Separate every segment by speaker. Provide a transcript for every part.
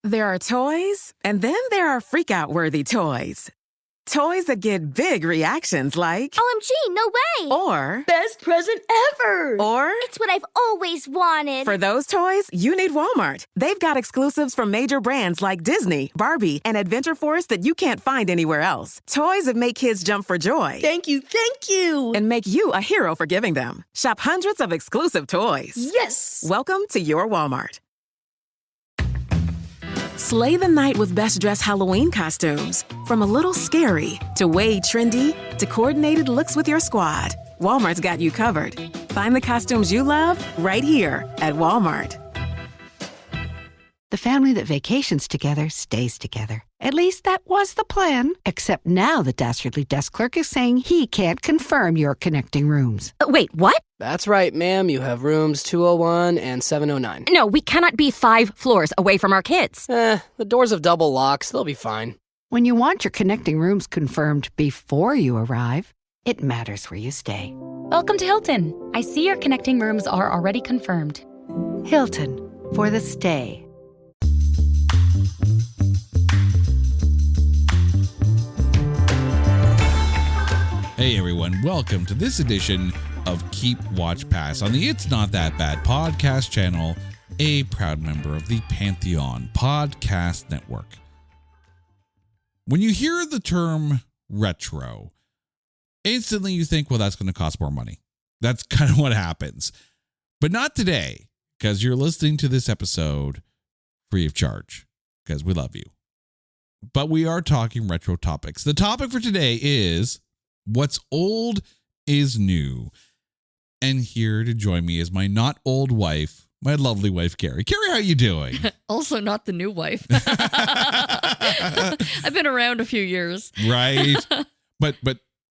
Speaker 1: There are toys, and then there are freak-out-worthy toys. Toys that get big reactions like...
Speaker 2: OMG, no way!
Speaker 1: Or...
Speaker 3: Best present ever!
Speaker 1: Or...
Speaker 2: It's what I've always wanted.
Speaker 1: For those toys, you need Walmart. They've got exclusives from major brands like Disney, Barbie, and Adventure Force that you can't find anywhere else. Toys that make kids jump for joy.
Speaker 3: Thank you.
Speaker 1: And make you a hero for giving them. Shop hundreds of exclusive toys.
Speaker 3: Yes!
Speaker 1: Welcome to your Walmart. Slay the night with best dressed Halloween costumes. From a little scary to way trendy to coordinated looks with your squad, Walmart's got you covered. Find the costumes you love right here at Walmart.
Speaker 4: The family that vacations together stays together. At least that was the plan. Except now the Dastardly Desk Clerk is saying he can't confirm your connecting rooms.
Speaker 5: Wait, what?
Speaker 6: That's right, ma'am. You have rooms 201 and 709.
Speaker 5: No, we cannot be 5 floors away from our kids.
Speaker 6: The doors have double locks. They'll be fine.
Speaker 4: When you want your connecting rooms confirmed before you arrive, it matters where you stay.
Speaker 7: Welcome to Hilton. I see your connecting rooms are already confirmed.
Speaker 4: Hilton, for the stay.
Speaker 8: Hey everyone, welcome to this edition of Keep Watch Pass on the It's Not That Bad podcast channel, a proud member of the Pantheon Podcast Network. When you hear the term retro, instantly you think, well, that's going to cost more money. That's kind of what happens. But not today, because you're listening to this episode free of charge, because we love you. But we are talking retro topics. The topic for today is what's old is new. And here to join me is my not old wife, my lovely wife, Carrie. Carrie, how are you doing?
Speaker 3: Also not the new wife. I've been around a few years.
Speaker 8: Right. But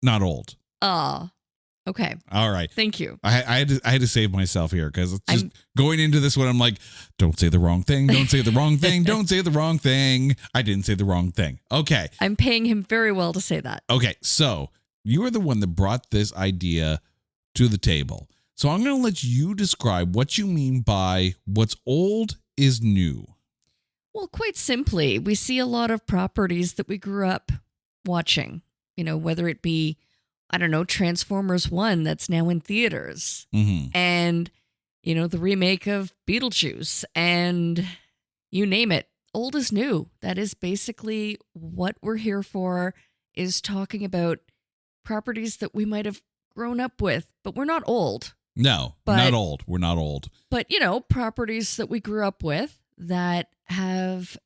Speaker 8: not old.
Speaker 3: Okay.
Speaker 8: All right.
Speaker 3: Thank you.
Speaker 8: I had to save myself here because just going into this one, I'm like, don't say the wrong thing. Don't say the wrong thing. Don't say the wrong thing. I didn't say the wrong thing. Okay.
Speaker 3: I'm paying him very well to say that.
Speaker 8: Okay. So you are the one that brought this idea to the table. So I'm going to let you describe what you mean by what's old is new.
Speaker 3: Well, quite simply, we see a lot of properties that we grew up watching, whether it be, I don't know, Transformers 1 that's now in theaters, and, the remake of Beetlejuice, and you name it, old is new. That is basically what we're here for, is talking about properties that we might have grown up with, but we're not old.
Speaker 8: No, not old. We're not old.
Speaker 3: But, properties that we grew up with that have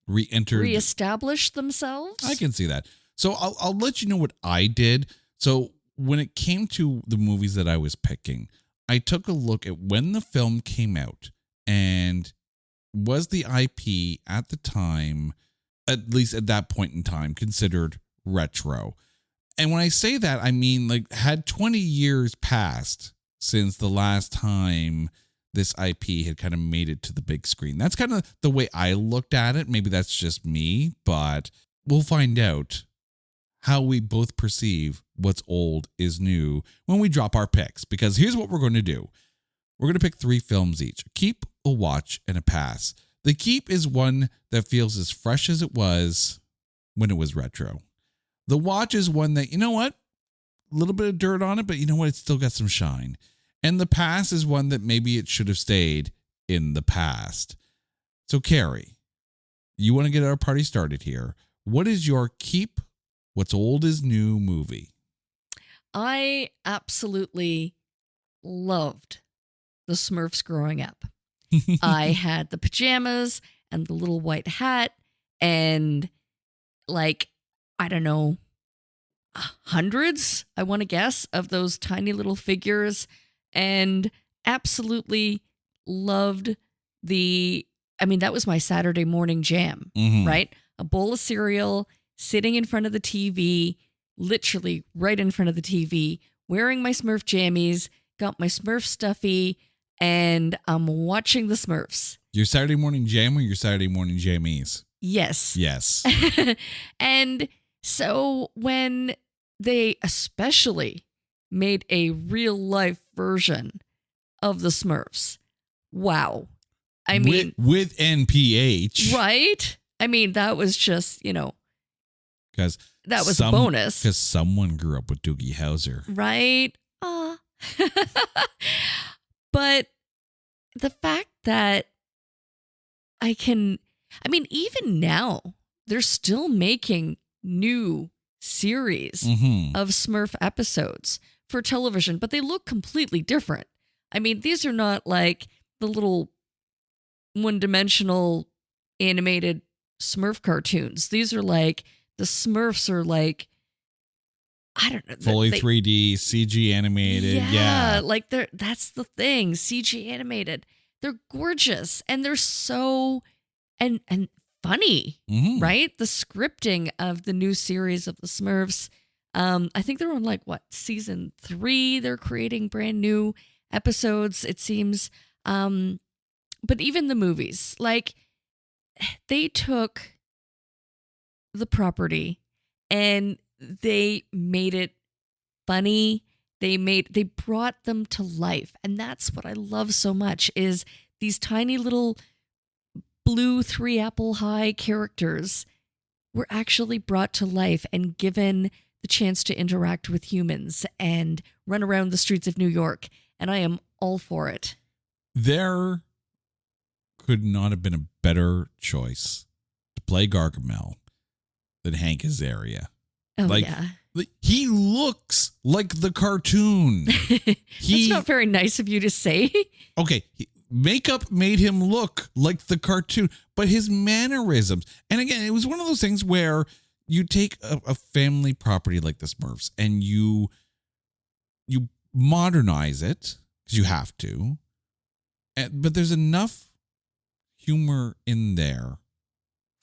Speaker 3: reestablished themselves.
Speaker 8: I can see that. So I'll let you know what I did. So when it came to the movies that I was picking, I took a look at when the film came out and was the IP at the time, at least at that point in time, considered retro. And when I say that, I mean, like, had 20 years passed since the last time this IP had kind of made it to the big screen. That's kind of the way I looked at it. Maybe that's just me, but we'll find out how we both perceive what's old is new when we drop our picks. Because here's what we're going to do. We're going to pick 3 films each: a keep, a watch, and a pass. The keep is one that feels as fresh as it was when it was retro. The watch is one that, you know what? A little bit of dirt on it, but you know what? It's still got some shine. And the pass is one that maybe it should have stayed in the past. So, Carrie, you want to get our party started here. What is your keep, what's old is new movie?
Speaker 3: I absolutely loved the Smurfs growing up. I had the pajamas and the little white hat and, like, I don't know, hundreds, I want to guess, of those tiny little figures, and absolutely loved that was my Saturday morning jam, right? A bowl of cereal, sitting in front of the TV, literally right in front of the TV, wearing my Smurf jammies, got my Smurf stuffy, and I'm watching the Smurfs.
Speaker 8: Your Saturday morning jam or your Saturday morning jammies?
Speaker 3: Yes.
Speaker 8: Yes.
Speaker 3: And so when they especially made a real life version of the Smurfs, wow. I mean,
Speaker 8: with NPH,
Speaker 3: right? I mean, that was just,
Speaker 8: because
Speaker 3: that was a bonus.
Speaker 8: Because someone grew up with Doogie Howser,
Speaker 3: right? But the fact that even now, they're still making new series of Smurf episodes for television, but they look completely different. I mean, these are not like the little one-dimensional animated Smurf cartoons. These are like, the Smurfs are like, I don't know.
Speaker 8: Fully 3D, CG animated. Yeah.
Speaker 3: Like that's the thing. CG animated. They're gorgeous and they're so and funny, right? The scripting of the new series of the Smurfs. I think they're on season 3. They're creating brand new episodes, it seems. But even the movies, they took the property and they made it funny. They brought them to life. And that's what I love so much is these tiny little blue 3 apple high characters were actually brought to life and given the chance to interact with humans and run around the streets of New York. And I am all for it.
Speaker 8: There could not have been a better choice to play Gargamel than Hank Azaria.
Speaker 3: Oh, yeah.
Speaker 8: He looks like the cartoon.
Speaker 3: That's not very nice of you to say.
Speaker 8: Okay. Makeup made him look like the cartoon, but his mannerisms. And again, it was one of those things where you take a family property like the Smurfs and you modernize it because you have to. But there's enough humor in there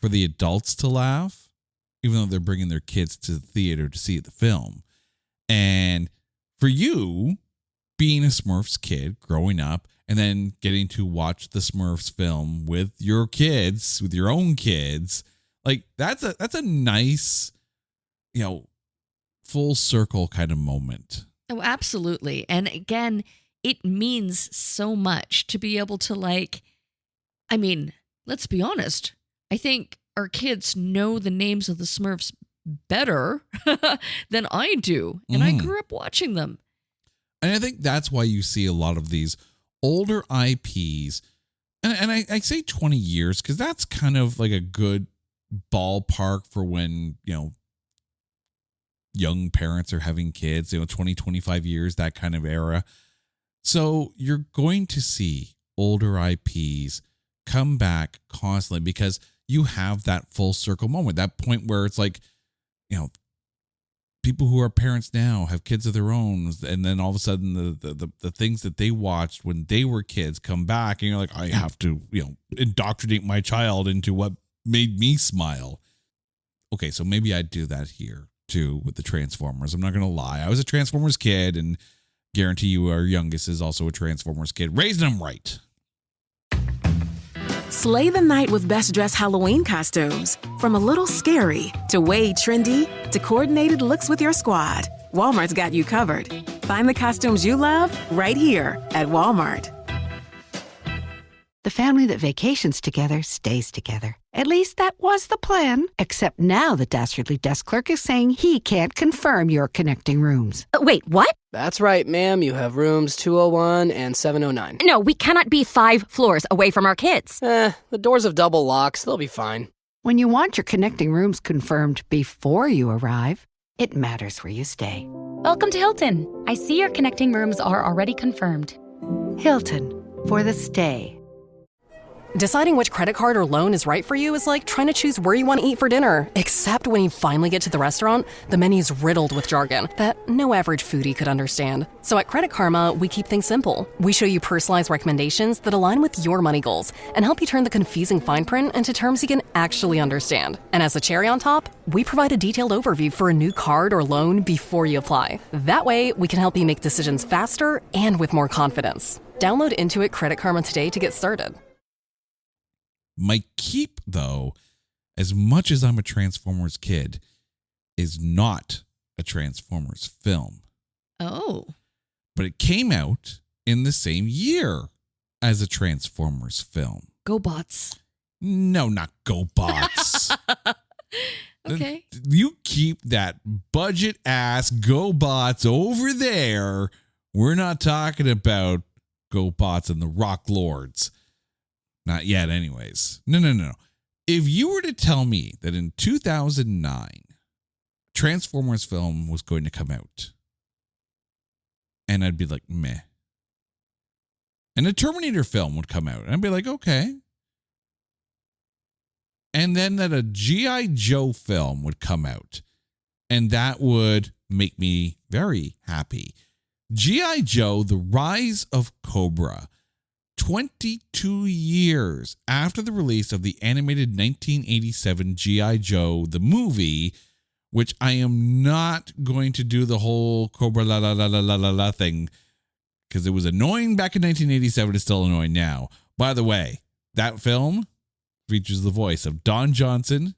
Speaker 8: for the adults to laugh, even though they're bringing their kids to the theater to see the film. And for you, being a Smurfs kid, growing up, and then getting to watch the Smurfs film with your kids, with your own kids, that's a nice, full circle kind of moment.
Speaker 3: Oh, absolutely. And again, it means so much to be able to let's be honest. I think our kids know the names of the Smurfs better than I do. And I grew up watching them.
Speaker 8: And I think that's why you see a lot of these older IPs. And I say 20 years because that's kind of like a good ballpark for when, young parents are having kids, 20, 25 years, that kind of era. So you're going to see older IPs come back constantly because you have that full circle moment, that point where it's like, people who are parents now have kids of their own. And then all of a sudden the things that they watched when they were kids come back and you're like, I have to, indoctrinate my child into what made me smile. Okay. So maybe I'd do that here too with the Transformers. I'm not going to lie. I was a Transformers kid and guarantee you our youngest is also a Transformers kid. Raising them right.
Speaker 1: Slay the night with best dressed Halloween costumes. From a little scary to way trendy to coordinated looks with your squad, Walmart's got you covered. Find the costumes you love right here at Walmart.
Speaker 4: The family that vacations together stays together. At least that was the plan. Except now the Dastardly Desk Clerk is saying he can't confirm your connecting rooms.
Speaker 5: Wait, what?
Speaker 6: That's right, ma'am. You have rooms 201 and 709.
Speaker 5: No, we cannot be 5 floors away from our kids.
Speaker 6: The doors have double locks. They'll be fine.
Speaker 4: When you want your connecting rooms confirmed before you arrive, it matters where you stay.
Speaker 7: Welcome to Hilton. I see your connecting rooms are already confirmed.
Speaker 4: Hilton, for the stay.
Speaker 9: Deciding which credit card or loan is right for you is like trying to choose where you want to eat for dinner. Except when you finally get to the restaurant, the menu's riddled with jargon that no average foodie could understand. So at Credit Karma, we keep things simple. We show you personalized recommendations that align with your money goals and help you turn the confusing fine print into terms you can actually understand. And as a cherry on top, we provide a detailed overview for a new card or loan before you apply. That way, we can help you make decisions faster and with more confidence. Download Intuit Credit Karma today to get started.
Speaker 8: My keep, though, as much as I'm a Transformers kid, is not a Transformers film.
Speaker 3: Oh.
Speaker 8: But it came out in the same year as a Transformers film.
Speaker 3: GoBots.
Speaker 8: No, not GoBots.
Speaker 3: Okay.
Speaker 8: You keep that budget ass GoBots over there. We're not talking about GoBots and the Rock Lords. Not yet, anyways. No. If you were to tell me that in 2009, Transformers film was going to come out, and I'd be like, meh. And a Terminator film would come out, and I'd be like, okay. And then that a G.I. Joe film would come out, and that would make me very happy. G.I. Joe, The Rise of Cobra, 22 years after the release of the animated 1987 G.I. Joe, the movie, which I am not going to do the whole Cobra la la la la la la la thing, because it was annoying back in 1987. It's still annoying now. By the way, that film features the voice of Don Johnson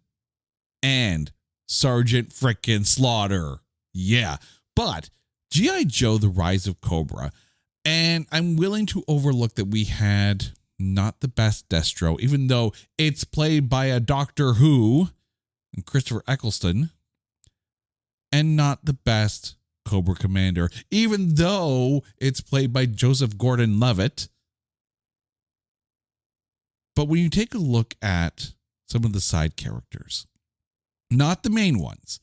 Speaker 8: and Sergeant Frickin' Slaughter. Yeah. But G.I. Joe, The Rise of Cobra, and I'm willing to overlook that we had not the best Destro, even though it's played by a Doctor Who, Christopher Eccleston, and not the best Cobra Commander, even though it's played by Joseph Gordon-Levitt. But when you take a look at some of the side characters, not the main ones,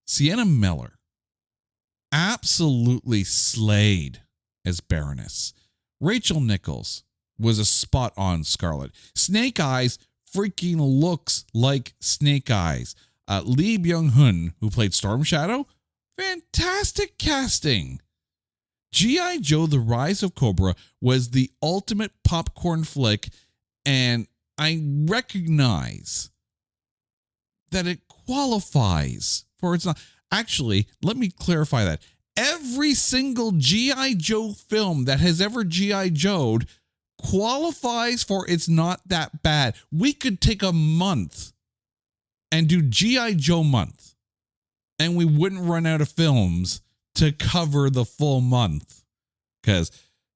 Speaker 8: Sienna Miller absolutely slayed as Baroness. Rachel Nichols was a spot-on Scarlet. Snake Eyes freaking looks like Snake Eyes. Lee Byung-hun, who played Storm Shadow, fantastic casting. G.I. Joe, The Rise of Cobra was the ultimate popcorn flick, and I recognize that it qualifies for it's not. Actually, let me clarify that. Every single G.I. Joe film that has ever G.I. Joe'd qualifies for it's not that bad. We could take a month and do G.I. Joe month, and we wouldn't run out of films to cover the full month, because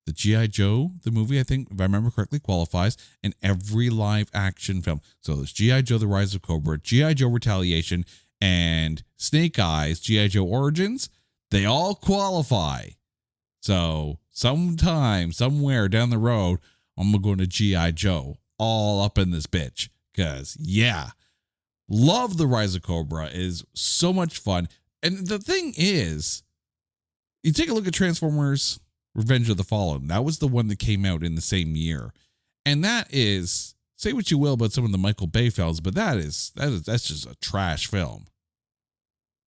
Speaker 8: the G.I. Joe, the movie, I think, if I remember correctly, qualifies in every live action film. So there's G.I. Joe, The Rise of Cobra, G.I. Joe Retaliation, and Snake Eyes, G.I. Joe Origins. They all qualify. So sometime, somewhere down the road, I'm going to go into G.I. Joe all up in this bitch, because, yeah, love The Rise of Cobra. Is so much fun. And the thing is, you take a look at Transformers Revenge of the Fallen. That was the one that came out in the same year. And that is, say what you will about some of the Michael Bay films, but that's just a trash film.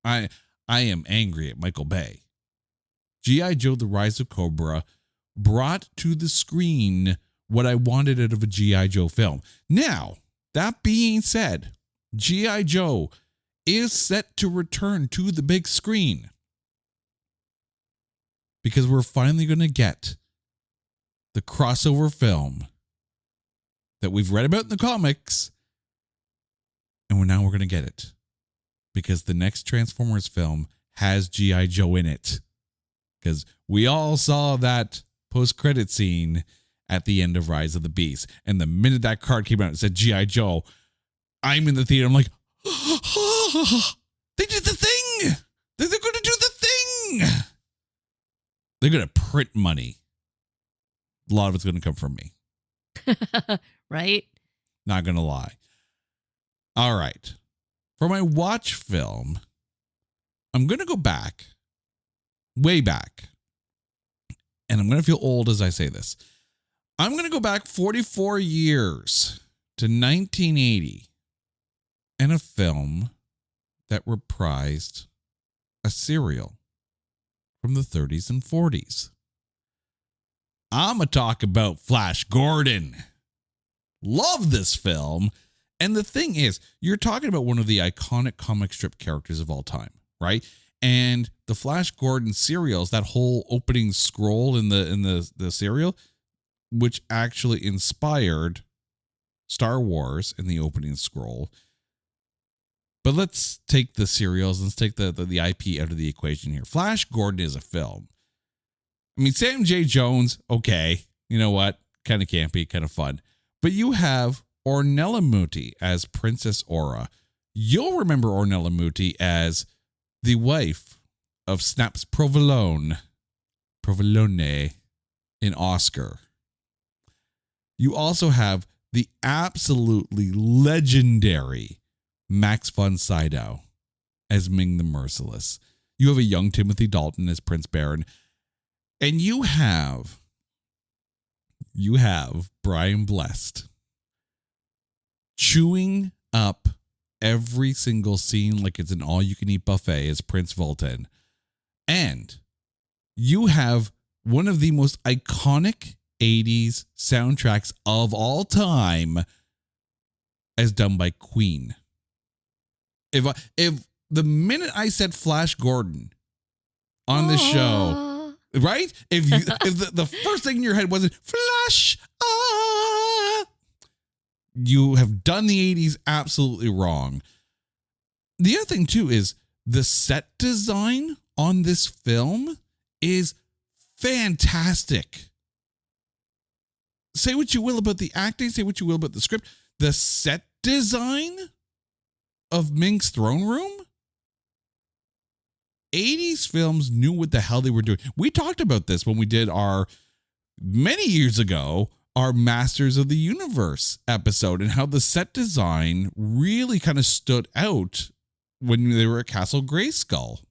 Speaker 8: I am angry at Michael Bay. G.I. Joe, The Rise of Cobra brought to the screen what I wanted out of a G.I. Joe film. Now, that being said, G.I. Joe is set to return to the big screen, because we're finally going to get the crossover film that we've read about in the comics, and we're going to get it, because the next Transformers film has G.I. Joe in it, because we all saw that post-credit scene at the end of Rise of the Beast, and the minute that card came out and said G.I. Joe, I'm in the theater, I'm like, oh, they did the thing! They're going to do the thing! They're going to print money. A lot of it's going to come from me.
Speaker 3: Right?
Speaker 8: Not going to lie. All right. For my watch film, I'm going to go back, way back. And I'm going to feel old as I say this. I'm going to go back 44 years to 1980 and a film that reprised a serial from the 30s and 40s. I'm going to talk about Flash Gordon. Love this film. And the thing is, you're talking about one of the iconic comic strip characters of all time, right? And the Flash Gordon serials, that whole opening scroll in the serial, which actually inspired Star Wars in the opening scroll. But let's take the serials, let's take the IP out of the equation here. Flash Gordon is a film. I mean, Sam J. Jones, okay. you know what? Kind of campy, kind of fun. But you have Ornella Muti as Princess Aura. You'll remember Ornella Muti as the wife of Snaps Provolone in Oscar. You also have the absolutely legendary Max von Sydow as Ming the Merciless. You have a young Timothy Dalton as Prince Baron. And you have Brian Blessed chewing up every single scene like it's an all-you-can-eat buffet as Prince Vultan. And you have one of the most iconic 80s soundtracks of all time as done by Queen. If the minute I said Flash Gordon on the show, right? If the first thing in your head wasn't Flash, you have done the 80s absolutely wrong. The other thing too is the set design on this film is fantastic. Say what you will about the acting, say what you will about the script. The set design of Ming's throne room, 80s films knew what the hell they were doing. We talked about this when we did many years ago, our Masters of the Universe episode, and how the set design really kind of stood out when they were at Castle Grayskull.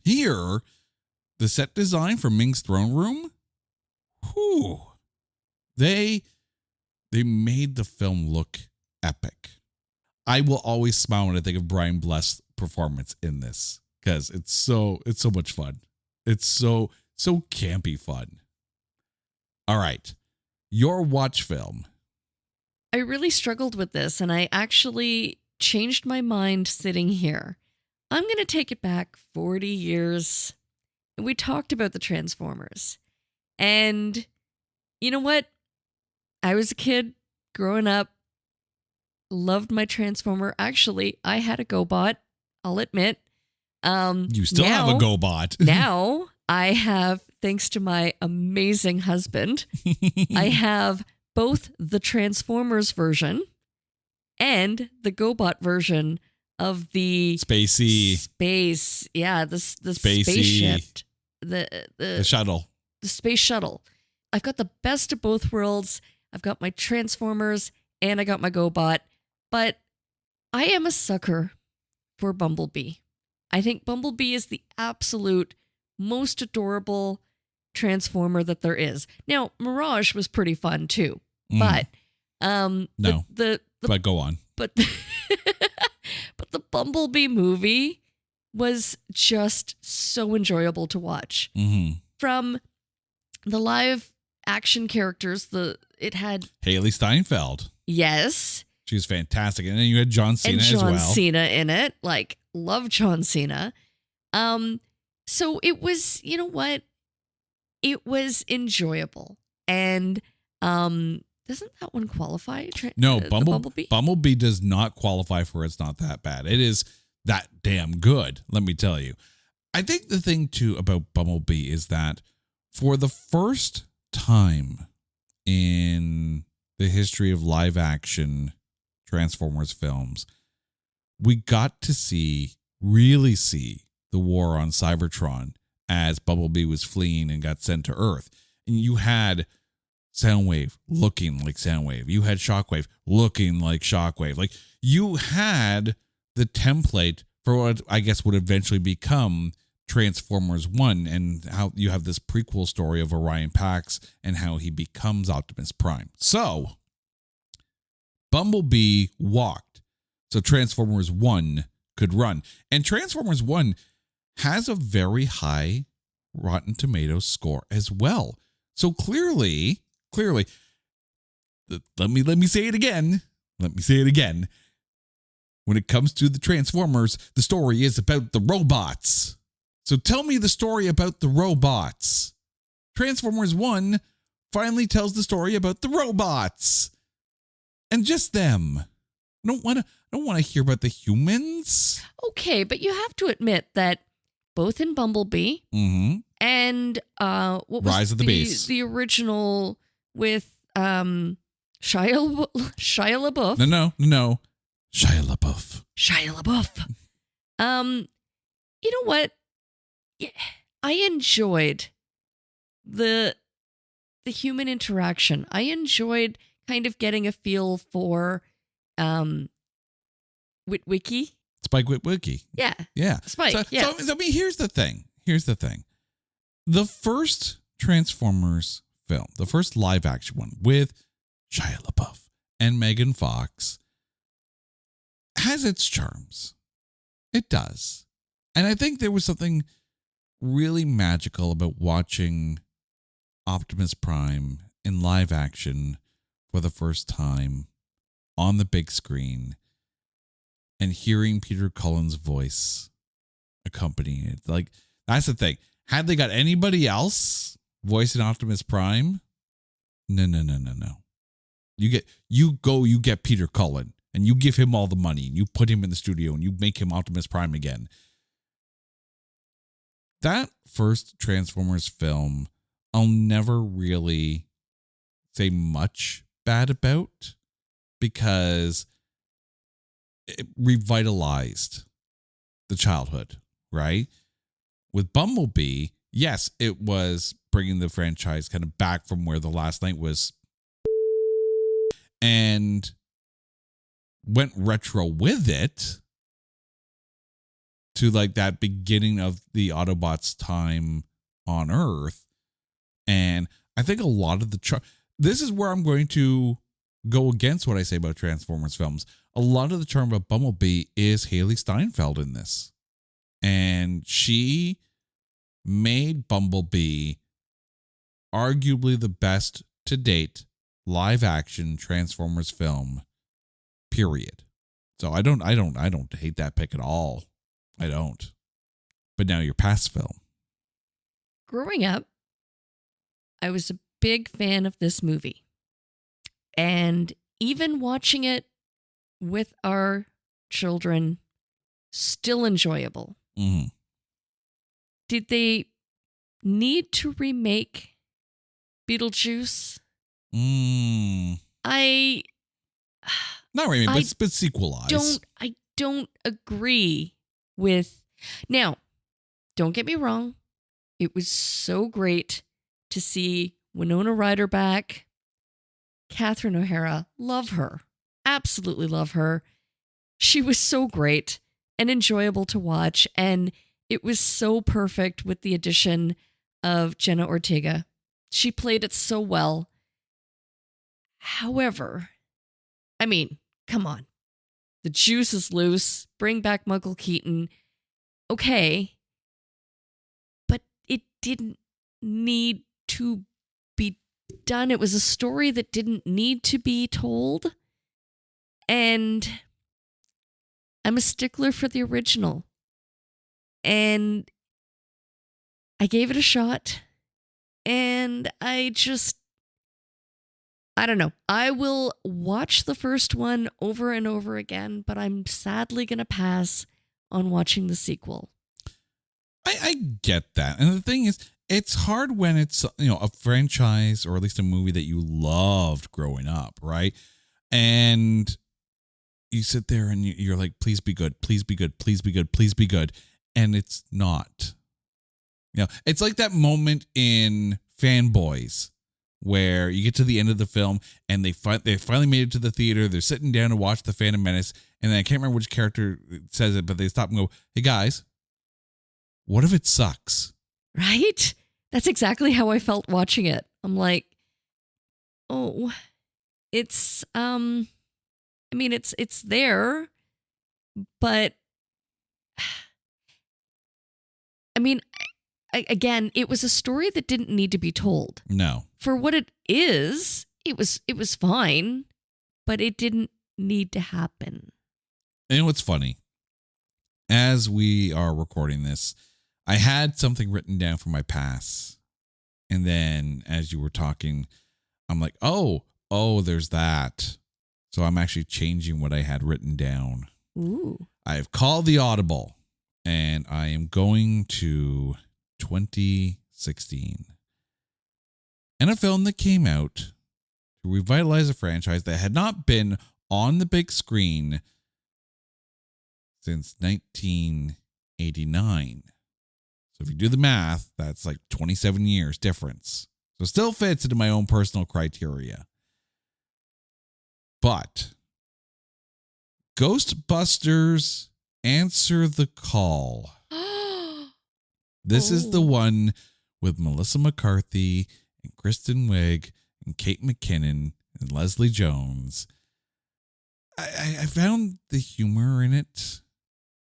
Speaker 8: Here, the set design for Ming's throne room, they made the film look epic. I will always smile when I think of Brian Bless's performance in this because it's so much fun. It's so campy fun. All right, your watch film.
Speaker 3: I really struggled with this, and I actually changed my mind sitting here. I'm going to take it back 40 years. And we talked about the Transformers. And you know what? I was a kid growing up, loved my Transformer. Actually, I had a GoBot, I'll admit.
Speaker 8: You still have a GoBot.
Speaker 3: Now I have, thanks to my amazing husband, I have both the Transformers version and the GoBot version of the the spaceship,
Speaker 8: the shuttle,
Speaker 3: the space shuttle. I've got the best of both worlds. I've got my Transformers and I got my GoBot, but I am a sucker for Bumblebee. I think Bumblebee is the absolute most adorable Transformer that there is. Now, Mirage was pretty fun too, but
Speaker 8: but go on.
Speaker 3: But but the Bumblebee movie was just so enjoyable to watch.
Speaker 8: Mm-hmm.
Speaker 3: From the live action characters, it had
Speaker 8: Haley Steinfeld.
Speaker 3: Yes.
Speaker 8: She was fantastic. And then you had John Cena as well.
Speaker 3: And John Cena in it. Like, love John Cena. So it was, you know what? It was enjoyable. And doesn't that one qualify?
Speaker 8: No, Bumblebee does not qualify for It's Not That Bad. It is that damn good, let me tell you. I think the thing, too, about Bumblebee is that for the first time in the history of live action Transformers films, we got to really see the war on Cybertron as Bumblebee was fleeing and got sent to Earth. And you had Soundwave looking like Soundwave. You had Shockwave looking like Shockwave. Like, you had the template for what I guess would eventually become Transformers 1, and how you have this prequel story of Orion Pax and how he becomes Optimus Prime. So, Bumblebee walked so Transformers 1 could run. And Transformers 1 has a very high Rotten Tomatoes score as well. So clearly, let me say it again. When it comes to the Transformers, the story is about the robots. So tell me the story about the robots. Transformers 1 finally tells the story about the robots. And just them. I don't want to hear about the humans.
Speaker 3: Okay, but you have to admit that both in Bumblebee and what was
Speaker 8: Rise of the Beasts,
Speaker 3: the original with Shia LaBeouf.
Speaker 8: No. Shia LaBeouf.
Speaker 3: Shia LaBeouf. You know what? Yeah, I enjoyed the human interaction. I enjoyed kind of getting a feel for Witwicky.
Speaker 8: Spike Witwicky.
Speaker 3: Yeah.
Speaker 8: Yeah.
Speaker 3: Spike.
Speaker 8: So,
Speaker 3: yeah.
Speaker 8: so, I mean, here's the thing. The first Transformers film, the first live action one with Shia LaBeouf and Megan Fox, has its charms. It does. And I think there was something really magical about watching Optimus Prime in live action for the first time on the big screen and hearing Peter Cullen's voice accompanying it. Like, that's the thing. Had they got anybody else voicing Optimus Prime, no. You get Peter Cullen and you give him all the money and you put him in the studio and you make him Optimus Prime again. That first Transformers film, I'll never really say much bad about because it revitalized the childhood, right? With Bumblebee, yes, it was bringing the franchise kind of back from where the last night was and went retro with it to like that beginning of the Autobots' time on Earth. And I think a lot of the this is where I'm going to go against what I say about Transformers films. A lot of the charm about Bumblebee is Haley Steinfeld in this. And she made Bumblebee arguably the best to date live action Transformers film, period. So I don't hate that pick at all. I don't. But now your past film.
Speaker 3: Growing up, I was a big fan of this movie. And even watching it with our children, still enjoyable.
Speaker 8: Mm-hmm.
Speaker 3: Did they need to remake Beetlejuice? I
Speaker 8: not really, but sequelize.
Speaker 3: I don't agree with. Now, don't get me wrong. It was so great to see Winona Ryder back. Catherine O'Hara, love her. Absolutely love her. She was so great and enjoyable to watch. And it was so perfect with the addition of Jenna Ortega. She played it so well. However, I mean, come on. The juice is loose. Bring back Michael Keaton. Okay. But it didn't need to be done. It was a story that didn't need to be told. And I'm a stickler for the original. And I gave it a shot. And I don't know. I will watch the first one over and over again, but I'm sadly going to pass on watching the sequel.
Speaker 8: I get that. And the thing is, it's hard when it's, a franchise or at least a movie that you loved growing up, right? And you sit there and you're like, please be good, please be good, please be good, please be good. And it's not. It's like that moment in Fanboys where you get to the end of the film and they finally made it to the theater. They're sitting down to watch The Phantom Menace. And then I can't remember which character says it, but they stop and go, hey guys, what if it sucks?
Speaker 3: Right? That's exactly how I felt watching it. I'm like, oh, it's, it's there, but again, it was a story that didn't need to be told.
Speaker 8: No.
Speaker 3: For what it is, it was fine, but it didn't need to happen.
Speaker 8: And what's funny, as we are recording this, I had something written down for my pass. And then as you were talking, I'm like, oh, there's that. So I'm actually changing what I had written down.
Speaker 3: Ooh.
Speaker 8: I've called the audible and I am going to 2016. And a film that came out to revitalize a franchise that had not been on the big screen since 1989. So if you do the math, that's like 27 years difference. So it still fits into my own personal criteria. But Ghostbusters Answer the Call. This is the one with Melissa McCarthy and Kristen Wiig and Kate McKinnon and Leslie Jones. I found the humor in it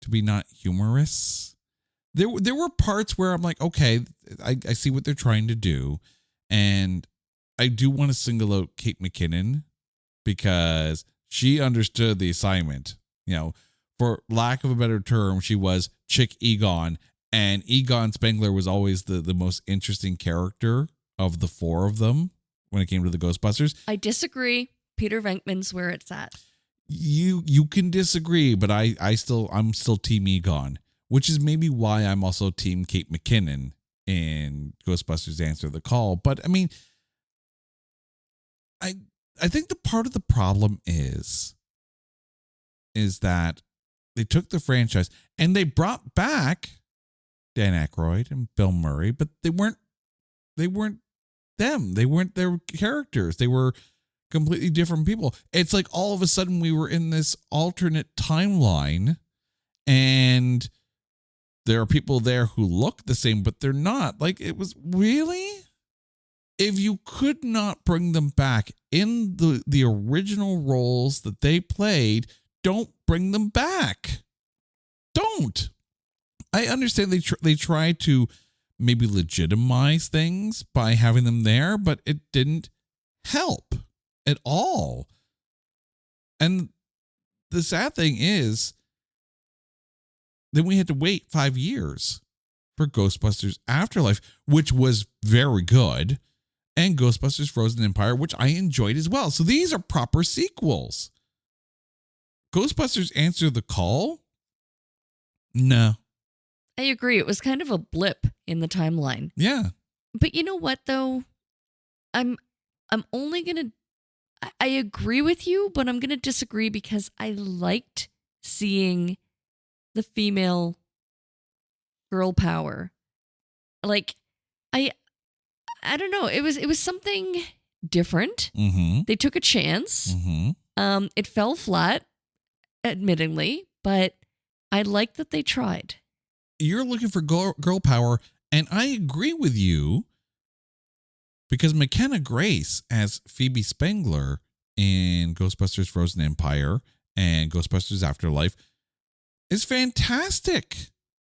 Speaker 8: to be not humorous. There were parts where I'm like, okay, I see what they're trying to do. And I do want to single out Kate McKinnon because she understood the assignment. You know, for lack of a better term, she was Chick Egon. And Egon Spengler was always the most interesting character of the four of them when it came to the Ghostbusters.
Speaker 3: I disagree. Peter Venkman's where it's at.
Speaker 8: You can disagree, but I'm still Team Egon, which is maybe why I'm also Team Kate McKinnon in Ghostbusters Answer the Call. But I mean, I think the part of the problem is that they took the franchise and they brought back Dan Aykroyd and Bill Murray, but they weren't them. They weren't their characters. They were completely different people. It's like all of a sudden we were in this alternate timeline and there are people there who look the same, but they're not. Like, it was really, if you could not bring them back in the original roles that they played, don't bring them back. Don't. I understand they try to maybe legitimize things by having them there, but it didn't help at all. And the sad thing is, then we had to wait 5 years for Ghostbusters Afterlife, which was very good, and Ghostbusters Frozen Empire, which I enjoyed as well. So these are proper sequels. Ghostbusters Answer the Call? No.
Speaker 3: I agree. It was kind of a blip in the timeline.
Speaker 8: Yeah.
Speaker 3: But you know what, though? I'm only going to... I agree with you, but I'm going to disagree because I liked seeing the female girl power. Like, I don't know. It was something different.
Speaker 8: Mm-hmm.
Speaker 3: They took a chance.
Speaker 8: Mm-hmm.
Speaker 3: It fell flat, admittedly, but I like that they tried.
Speaker 8: You're looking for girl power, and I agree with you because McKenna Grace as Phoebe Spengler in Ghostbusters Frozen Empire and Ghostbusters Afterlife is fantastic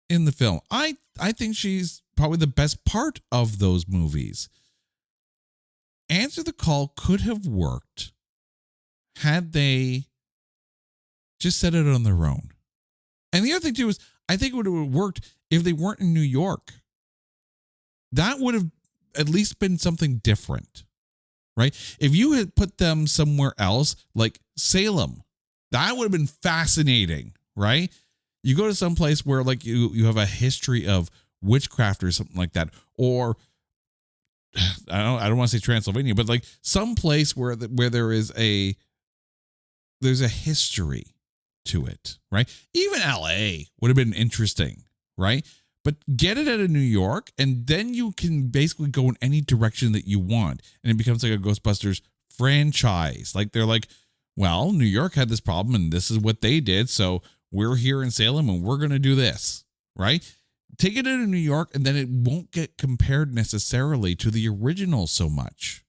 Speaker 8: in the film. I think she's probably the best part of those movies. Answer the Call could have worked had they just set it on their own. And the other thing too is, I think it would have worked if they weren't in New York. That would have at least been something different, right? If you had put them somewhere else, like Salem, that would have been fascinating, right? You go to some place where like you have a history of witchcraft or something like that, or I don't want to say Transylvania, but like some place where there's a history to it, right? Even LA would have been interesting, right? But get it out of New York, and then you can basically go in any direction that you want, and it becomes like a Ghostbusters franchise. Like they're like, well, New York had this problem, and this is what they did, so we're here in Salem, and we're going to do this, right? Take it out of New York, and then it won't get compared necessarily to the original so much.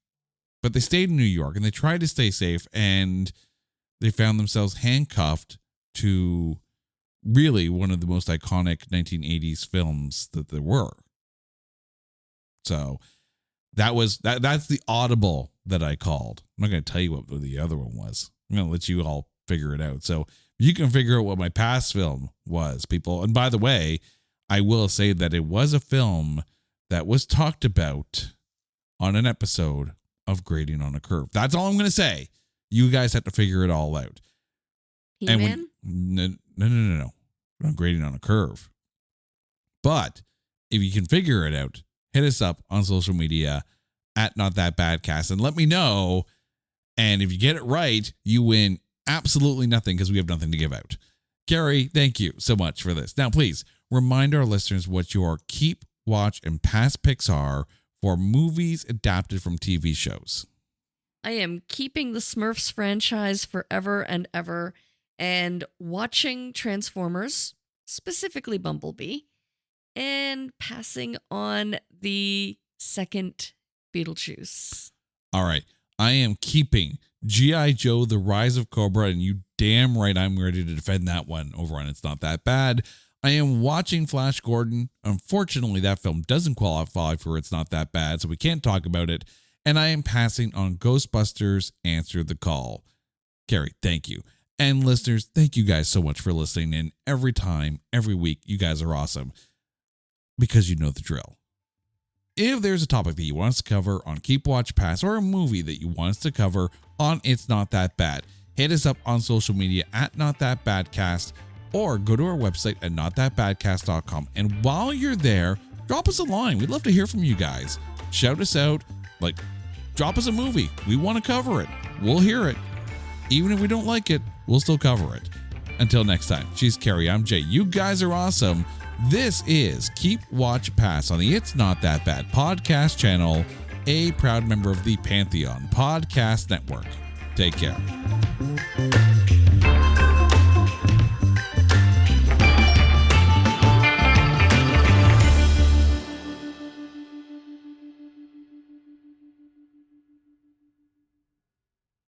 Speaker 8: But they stayed in New York, and they tried to stay safe, and they found themselves handcuffed to really one of the most iconic 1980s films that there were. So that's the audible that I called. I'm not going to tell you what the other one was. I'm going to let you all figure it out. So you can figure out what my past film was, people. And by the way, I will say that it was a film that was talked about on an episode of Grading on a Curve. That's all I'm going to say. You guys have to figure it all out.
Speaker 3: He-Man?
Speaker 8: No. I'm Grading on a Curve. But if you can figure it out, hit us up on social media at Not That Badcast and let me know And if you get it right, you win absolutely nothing because we have nothing to give out. Carrie, thank you so much for this. Now, please remind our listeners what your keep, watch, and pass picks are for movies adapted from TV shows.
Speaker 3: I am keeping the Smurfs franchise forever and ever and watching Transformers, specifically Bumblebee, and passing on the second Beetlejuice.
Speaker 8: All right. I am keeping G.I. Joe, The Rise of Cobra, and you damn right I'm ready to defend that one over on It's Not That Bad. I am watching Flash Gordon. Unfortunately, that film doesn't qualify for It's Not That Bad, so we can't talk about it. And I am passing on Ghostbusters Answer the Call. Carrie, thank you. And listeners, thank you guys so much for listening in every time, every week. You guys are awesome because you know the drill. If there's a topic that you want us to cover on Keep Watch Pass or a movie that you want us to cover on It's Not That Bad, hit us up on social media at Not That Badcast or go to our website at notthatbadcast.com. And while you're there, drop us a line. We'd love to hear from you guys. Shout us out. Like, drop us a movie. We want to cover it. We'll hear it. Even if we don't like it, we'll still cover it. Until next time, she's Carrie. I'm Jay. You guys are awesome. This is Keep Watch Pass on the It's Not That Bad podcast channel, a proud member of the Pantheon Podcast Network. Take care.